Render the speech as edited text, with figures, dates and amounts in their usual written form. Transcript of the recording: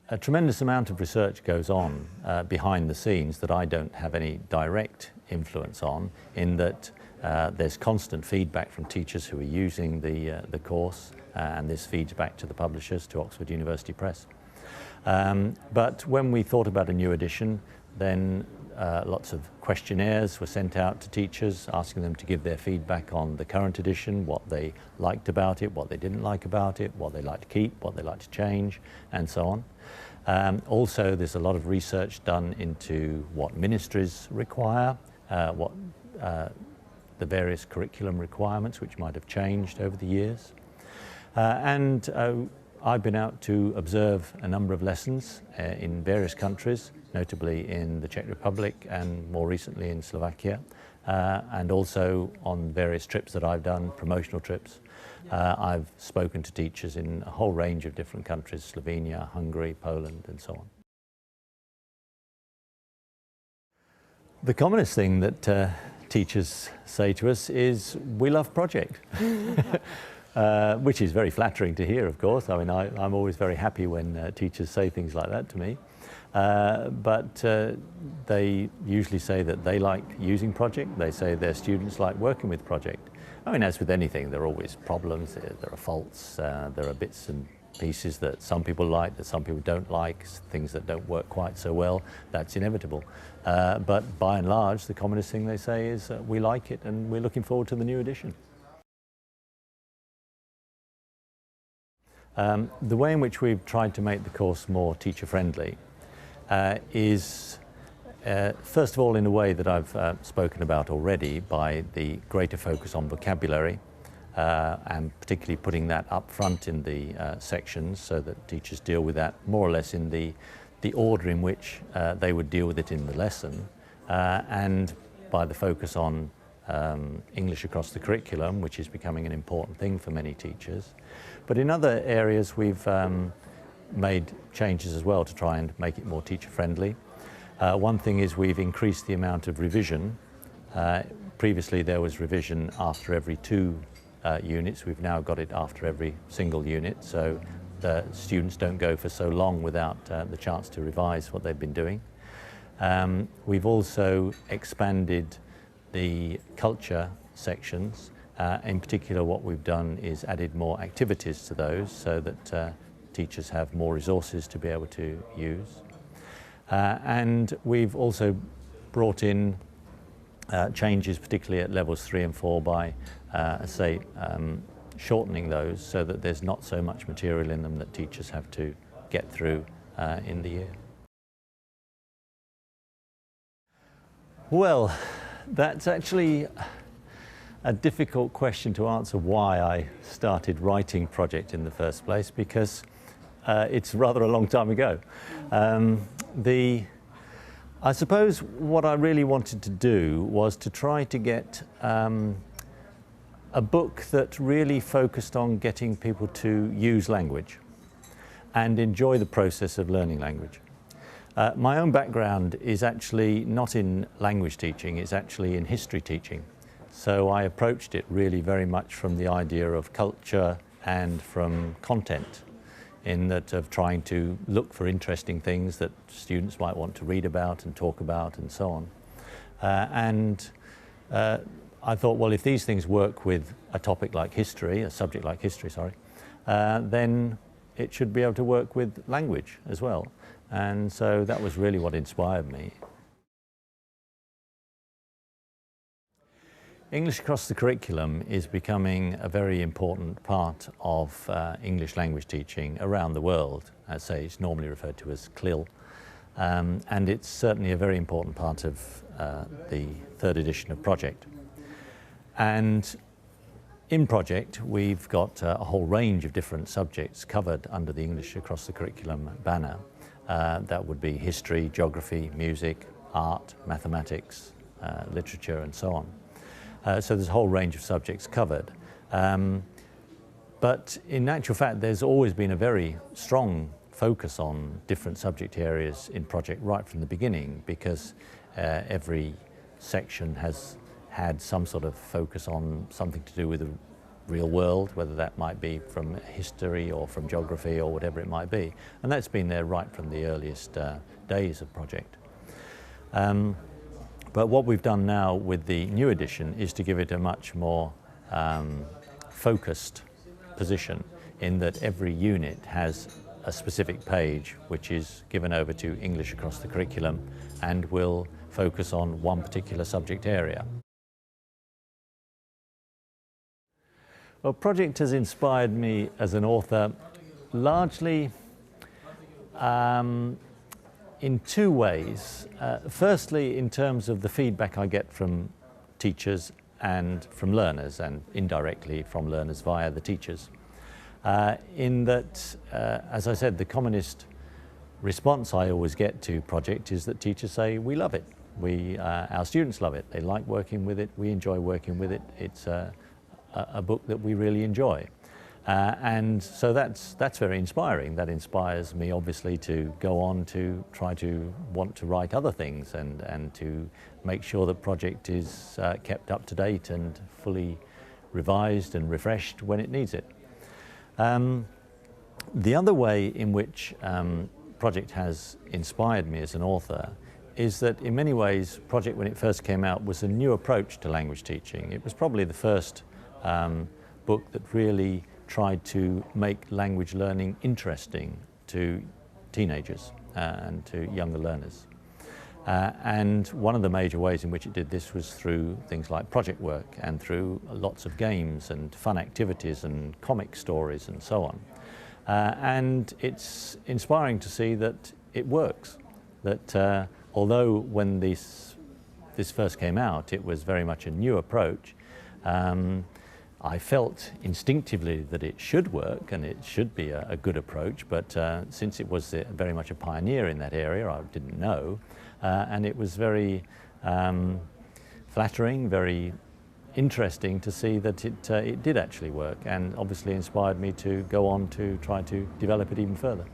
A tremendous amount of research goes on behind the scenes that I don't have any direct influence on, in that there's constant feedback from teachers who are using the course, and this feeds back to the publishers, to Oxford University Press. But when we thought about a new edition, then lots of questionnaires were sent out to teachers, asking them to give their feedback on the current edition, what they liked about it, what they didn't like about it, what they like to keep, what they like to change, and so on. Also, there's a lot of research done into what ministries require, what the various curriculum requirements which might have changed over the years. I've been out to observe a number of lessons in various countries, notably in the Czech Republic and more recently in Slovakia, and also on various trips that I've done, promotional trips. I've spoken to teachers in a whole range of different countries, Slovenia, Hungary, Poland, and so on. The commonest thing that teachers say to us is, "We love project." Which is very flattering to hear, of course. I mean, I'm always very happy when teachers say things like that to me. But they usually say that they like using project. They say their students like working with project. I mean, as with anything, there are always problems, there are faults, there are bits and pieces that some people like, that some people don't like, things that don't work quite so well. That's inevitable. But by and large, the commonest thing they say is, we like it and we're looking forward to the new edition. The way in which we've tried to make the course more teacher-friendly is, first of all, in a way that I've spoken about already, by the greater focus on vocabulary, and particularly putting that up front in the sections so that teachers deal with that more or less in the order in which they would deal with it in the lesson, and by the focus on English across the curriculum, which is becoming an important thing for many teachers. But in other areas we've made changes as well to try and make it more teacher-friendly. One thing is we've increased the amount of revision. Previously there was revision after every 2 units. We've now got it after every single unit, so the students don't go for so long without the chance to revise what they've been doing. We've also expanded the culture sections. In particular, what we've done is added more activities to those so that teachers have more resources to be able to use. And we've also brought in changes, particularly at levels 3 and 4, by, shortening those so that there's not so much material in them that teachers have to get through in the year. Well, that's actually a difficult question to answer, why I started writing project in the first place, because it's rather a long time ago. I suppose what I really wanted to do was to try to get a book that really focused on getting people to use language and enjoy the process of learning language. My own background is actually not in language teaching, it's actually in history teaching. So I approached it really very much from the idea of culture and from content, in that of trying to look for interesting things that students might want to read about and talk about and so on. I thought, well, if these things work with a topic like history, a subject like history, sorry, then it should be able to work with language as well. And so that was really what inspired me. English across the curriculum is becoming a very important part of English language teaching around the world. I'd say it's normally referred to as CLIL. And it's certainly a very important part of the 3rd edition of Project. And in Project, we've got a whole range of different subjects covered under the English across the curriculum banner. That would be history, geography, music, art, mathematics, literature, and so on. So there's a whole range of subjects covered. But in actual fact, there's always been a very strong focus on different subject areas in Project right from the beginning, because every section has had some sort of focus on something to do with real world, whether that might be from history or from geography or whatever it might be. And that's been there right from the earliest days of Project. But what we've done now with the new edition is to give it a much more focused position, in that every unit has a specific page which is given over to English across the curriculum and will focus on one particular subject area. Well, Project has inspired me as an author largely in two ways. Firstly, in terms of the feedback I get from teachers and from learners, and indirectly from learners via the teachers. In that, as I said, the commonest response I always get to Project is that teachers say, we love it. Our students love it. They like working with it. We enjoy working with it. It's a book that we really enjoy. And so that's very inspiring. That inspires me, obviously, to go on to try to want to write other things and to make sure that Project is kept up to date and fully revised and refreshed when it needs it. The other way in which Project has inspired me as an author is that in many ways Project, when it first came out, was a new approach to language teaching. It was probably the first book that really tried to make language learning interesting to teenagers and to younger learners. And one of the major ways in which it did this was through things like project work and through lots of games and fun activities and comic stories and so on. And it's inspiring to see that it works. That although when this first came out, it was very much a new approach, I felt instinctively that it should work and it should be a good approach, but since it was very much a pioneer in that area, I didn't know. And it was very flattering, very interesting to see that it did actually work, and obviously inspired me to go on to try to develop it even further.